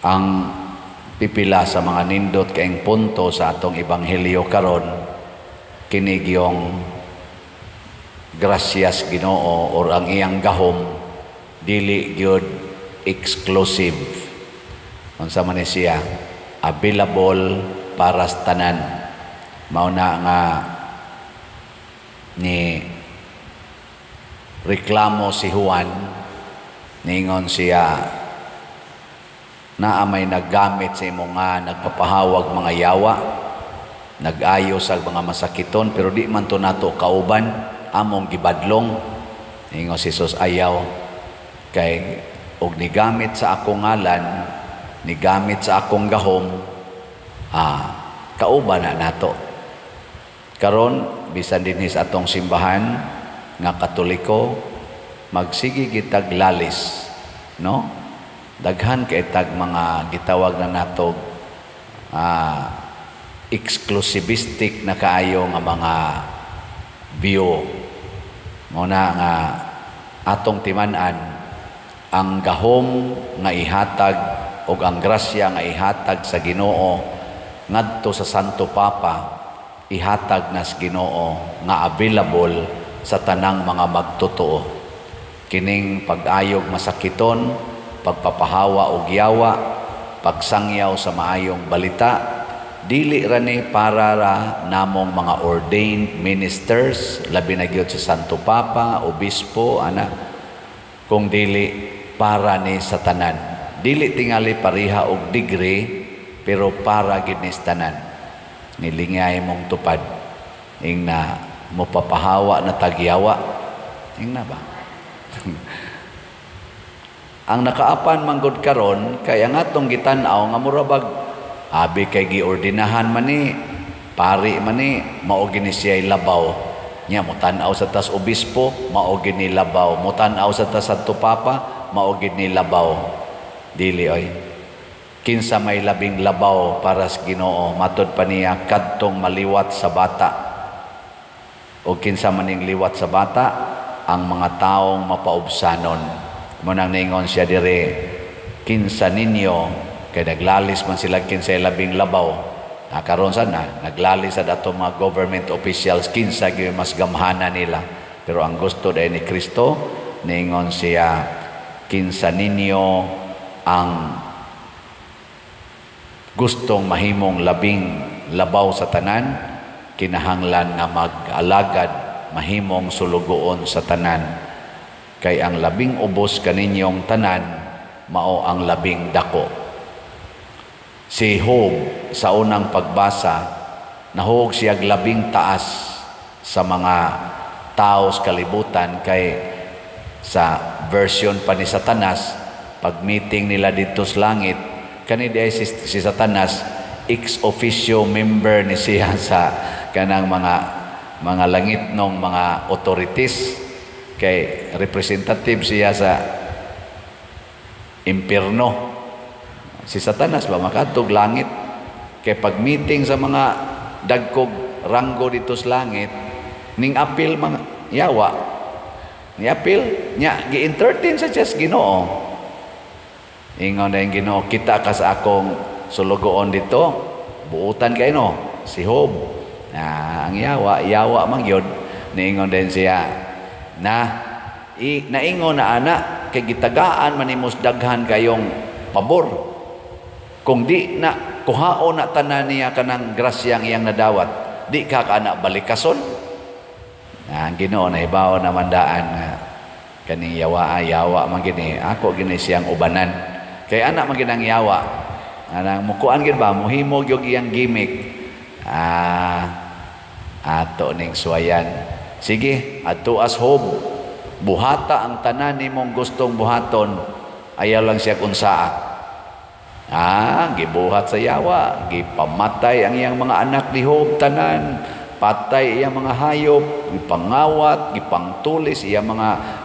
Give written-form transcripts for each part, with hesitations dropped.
ang pipila sa mga nindot kaing punto sa atong ebanghelyo karon kinig yung gracias Ginoo or ang iyang gahom dili gyud exclusive unsa man ni siya available para sa tanan. Mao na nga ni reklamo si Juan ningon siya naa may naggamit sa imo nga nagpapahawag mga yawa, nag-ayo sa mga masakiton, pero di man to nato kauban, among gibadlong. Ningon si Jesus ayaw, kay og nigamit sa akong ngalan, nigamit sa akong gahom, kauban na nato. Karon bisan dinhi sa atong simbahan nga Katoliko, magsigi gitag lalis, no? Daghan kay tag mga gitawag na natog exclusivistic na kaayo nga mga view. Muna nga atong timan-an ang gahom nga ihatag o ang grasya nga ihatag sa Ginoo ngadto sa Santo Papa, ihatag nas Ginoo nga available sa tanang mga magtotoo. Kining pag-ayog masakiton, pagpapahawa og yawa, pagsangyaw sa maayong balita, dili ra ni para ra namong mga ordained ministers, labi na gyud sa Santo Papa, obispo, ana, kung dili para ni sa tanan. Dili tingali pariha og degree, pero para gid ni sa tanan. Nilingay mong tupad, ing na mopapahawa na tagyawa, ing na ba? Ang nakaapan manggod karon kay ang atong gitan-aw nga murabag abi kay giordinahan man ni pari man ni mao gini siya labaw nya mo tan-aw sa tas obispo mao gini labaw, mo tan-aw sa tas Santo Papa mao gini labaw. Dili oy, kinsa may labing labaw para sa Ginoo matud pa niya kadtong maliwat sa bata, o kinsa maning liwat sa bata ang mga taong mapaubsanon. Munang ningon siya dire, kinsa ninyo, kay naglalis man sila kinsa labing labaw. Karon sana, naglalis sa dato mga government officials, kinsa gyud mas gamhana nila. Pero ang gusto dahil ni Kristo, ningon siya, kinsa ninyo ang gustong mahimong labing labaw sa tanan, kinahanglan nga mag-alagad, mahimong sulugoon sa tanan. Kay ang labing ubos kaninyong tanan mao ang labing dako. Si Job sa unang pagbasa nahug siya labing taas sa mga tao sa kalibutan, kay sa version pa ni Satanas pag meeting nila dito sa langit kani di si Satanas ex officio member ni siya sa kanang mga langit nung mga authorities, kay representative siya sa impierno. Si Satanas ba makatog langit, kay pag meeting sa mga dagkog ranggo dito sa langit ning apil mga yawa ni apil nya gi-entertain sa Diyos Ginoo. Ingon na yung Ginoo, kita ka sa akong sulugoon dito, buutan kayo no si Job. Ang yawa man yun, niingon din siya naingon na anak kay gitagaan manimos daghan kayong pabor kung di na kuhaon na tanan niya kanang grasyang iyang nadawat, di ka kana balikason. Ang Ginoo na ibaw na mandaan kani yawa man gini ako gini siyang ubanan, kay anak man ginang yawa anang mukuan gid ba muhimo gyud iyang gimmick ato ning suwayan. Sige, ato as Job, buhata ang tanan nimong gustong buhaton, ayaw lang siya kunsaa. Gibuhat sa yawa, gipamatay ang iyang mga anak ni Job tanan, patay iyang mga hayop, gipangawat, gipangtulis iyang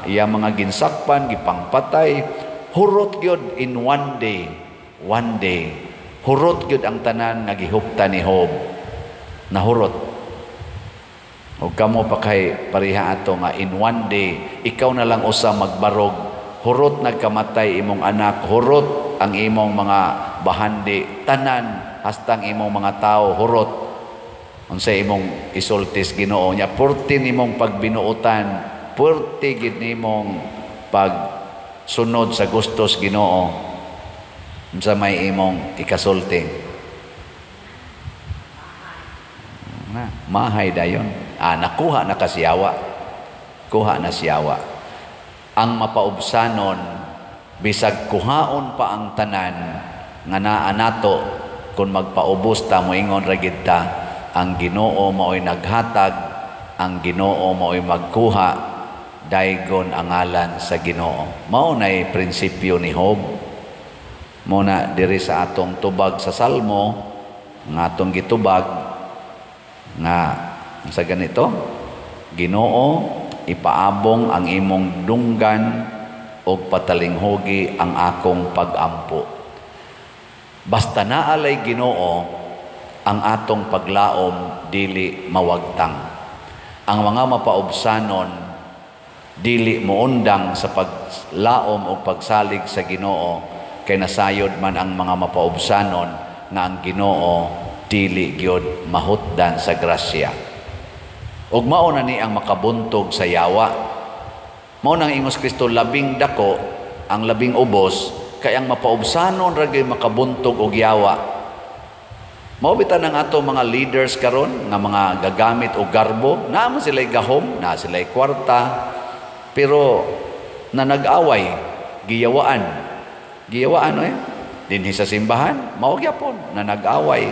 mga ginsakpan, gipangpatay. Hurot gyud in one day, hurot gyud ang tanan nga gihuptan ni Job. Nahurot. O kamo pa kay pariha ato nga in one day ikaw na lang usa magbarog hurot nagkamatay imong anak, hurot ang imong mga bahandi, tanan hastang imong mga tao, hurot unsay imong isultis Ginoo nya, purti nimong pagbinuotan, purti gid nimong pagsunod sa gustos Ginoo unsa may imong ikasulti. Mahay dayon. Nakuha na kasiyawa. Kuha na siyawa. Ang mapaubsanon, bisag kuhaon pa ang tanan, nga naa nato, kung magpaubos ta, moingon ragid ta, ang Ginoo mao'y naghatag, ang Ginoo mao'y magkuha, daygon ang ngalan sa Ginoo. Mao na'y prinsipyo ni Job. Muna diri sa atong tubag sa Salmo, nga atong gitubag, nga sa ganito, Ginoo, ipaabong ang imong dunggan o patalinghogi ang akong pagampo. Basta naalay Ginoo, ang atong paglaom dili mawagtang. Ang mga mapaubsanon dili moundang sa paglaom o pagsalig sa Ginoo, kay nasayod man ang mga mapaubsanon nga ang Ginoo dili gyud mahutdan sa grasya. Ug mao na ni ang makabuntog sa yawa. Mao nang ingos Kristo, labing dako ang labing ubos, kay ang mapaubsanon ra gyud makabuntog og yawa. Mao bitan ang ato mga leaders karon nga mga gagamit og garbo, naa man sila'y gahom, naa sila'y kwarta, pero na nag-away, giyawaan dinhi sa simbahan, mao gyapon na nag-away.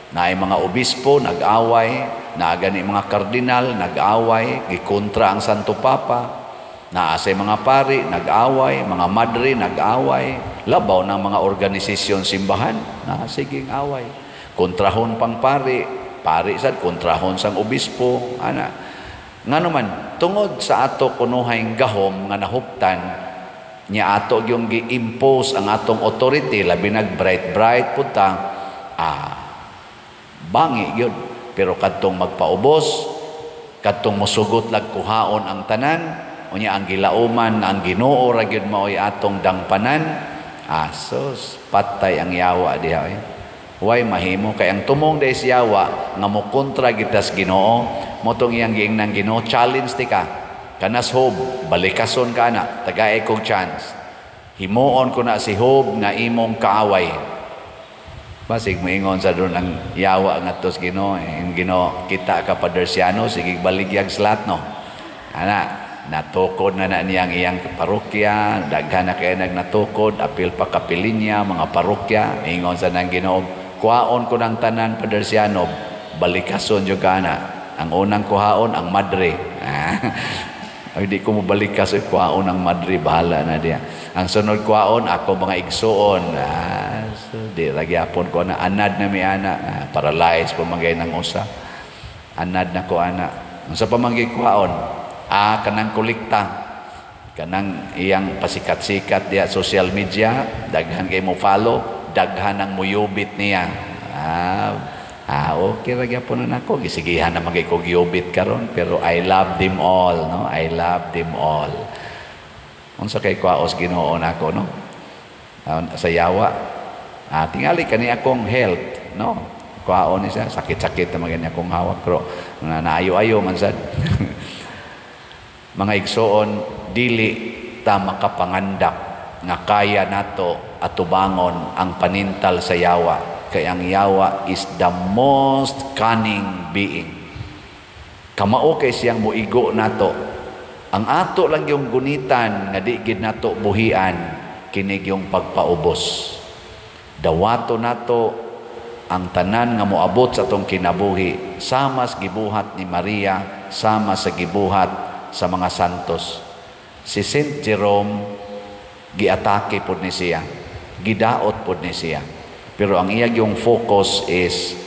Naay mga obispo nag-away, naa gani mga kardinal nag-away, gikontra ang Santo Papa, naa say mga pari nag-away, mga madre nag-away, labaw ng mga organisasyon simbahan na siging away, kontrahon pang pari sad kontrahon sang obispo, ana ngano man tungod sa ato kunuhay gahom nga nahuptan nya ato yung gi-impose ang atong authority, labi nag bright puta, bangi yun. Pero kadtong magpaubos, kadtong musugot lag kuhaon ang tanan, unya ang gilauman ang Ginoo ra gyud mao'y atong dangpanan, sos patay ang yawa diha. Way mahimo kay ang tumong dai sa yawa nga mo kontra gitas Ginoo, motong iyang giingnan Ginoo, challenge ti ka. Kanas Job, balikason ka na, tagay kong chance. Himuon ko na si Job nga imong kaaway. Basig moingon sa doon ang yawa nga tos Ginoo, yung Ginoo kita ka Padersiano, sige baligyag slat no. Ana, natukod na niyang iyang parokya, daghan na kay nagnatukod, apil pa kapilinya, mga parokya, ingon sa nang Ginoo, kuhaon ko ng tanan Padersiano, balikason yung kana. Ang unang kuhaon, ang madre. Ay di ko mabalikas, kuhaon ang madre, bahala na diya. Ang sunod kuhaon, ako mga igsuon. So, di ragyapon ko na, anad na mi ana, paralyzed pamagay ng usa. Anad na ko ana. Sa pamagay kuhaon, kanang kulikta, kanang iyang pasikat-sikat diya social media, daghan kay mo follow, daghan ang muyubit niya. Okay ra gyapon na nako, gisigihan na magay ko giyubit karon, pero I love them all, no? I love them all. Unsa kay kuaos Ginoo nako, no? Sa yawa, tingali kani akong health, no? Kuaon ni siya, sakit-sakit na magani akong hawak, pero naayo-ayo man sad. Mga igsoon, dili ta makapangandak nga kaya nato atubangon ang panintal sa yawa. Kay ang yawa is the most cunning being. Kamao kay siyang muigo nato. Ang ato lang yung gunitan nga di gid nato buhian, kinig yung pagpaubos. Dawato nato ang tanan nga moabot sa tong kinabuhi, sama sa gibuhat ni Maria, sama sa gibuhat sa mga santos. Si Saint Jerome, giatake pod ni siya, gidaot pod ni siya. Pero ang iyang yung focus is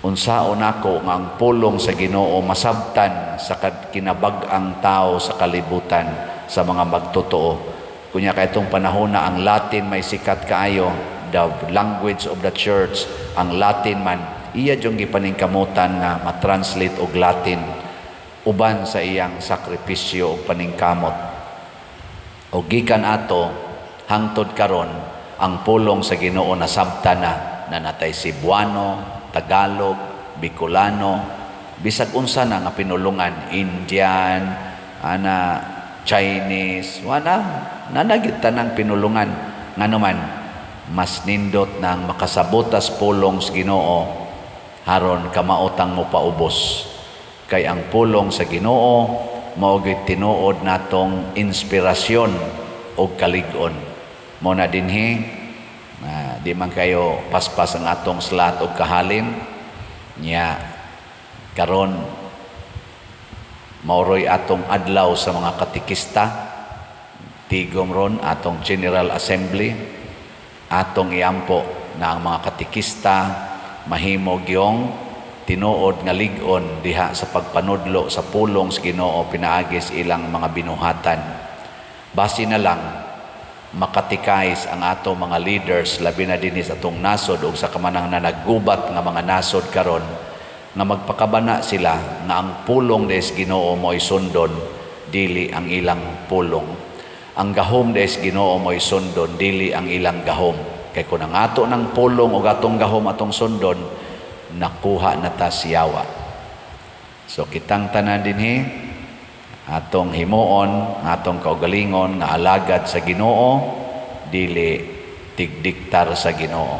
unsaon nako nga ang pulong sa Ginoo masabtan sa kinabag-ang tao sa kalibutan sa mga magtotoo. Kunya kay itong panahon na ang Latin may sikat kaayo, the language of the church, ang Latin man, iya yung gipaningkamutan nga matranslate og Latin uban sa iyang sakripisyo o paningkamot. O gikan ato hangtod karon ang pulong sa Ginoo nasabta na natay Cebuano, Tagalog, Bicolano, bisag unsa na nga pinulungan, Indian, Chinese, nanagit tanang pinulungan nga naman mas nindot nang makasabutas pulong sa Ginoo haron kamautang mo paubos. Kay ang pulong sa Ginoo mao gid tinuod natong inspirasyon o kalig-on. Mao na dinhi di man kayo paspas ang atong slat o kahalin nya karon mauroy atong adlaw sa mga katikista, tigom ron atong General Assembly, atong iampo na ang mga katikista mahimo gyong tinuod nga lig-on diha sa pagpanudlo sa pulong sa Ginoo pinaagis ilang mga binuhatan. Basi na lang makatikais ang ato mga leaders labi na dinhi sa atong nasod ug sa kamanang na naggubat nga mga nasod karon nga magpakabana sila nga ang pulong des Ginoo mo'y sundon dili ang ilang pulong. Ang gahom des Ginoo mo'y sundon dili ang ilang gahom. Kay kung ang ato ng pulong o atong gahom atong sundon, nakuha na ta siyawa. So kitang tanan dinhi atong himuon, atong kaugalingon nga alagad sa Ginoo, dili tigdiktar sa Ginoo.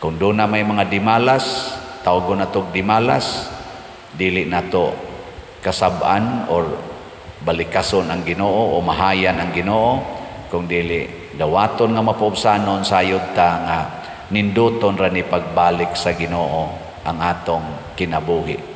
Kung doon na may mga dimalas, tawgon na tog dimalas, dili nato kasab-an or balikason ang Ginoo o mahayan ang Ginoo, kung dili dawaton nga mapuubsanon sayod ta nga ninduton ra ni pagbalik sa Ginoo ang atong kinabuhi.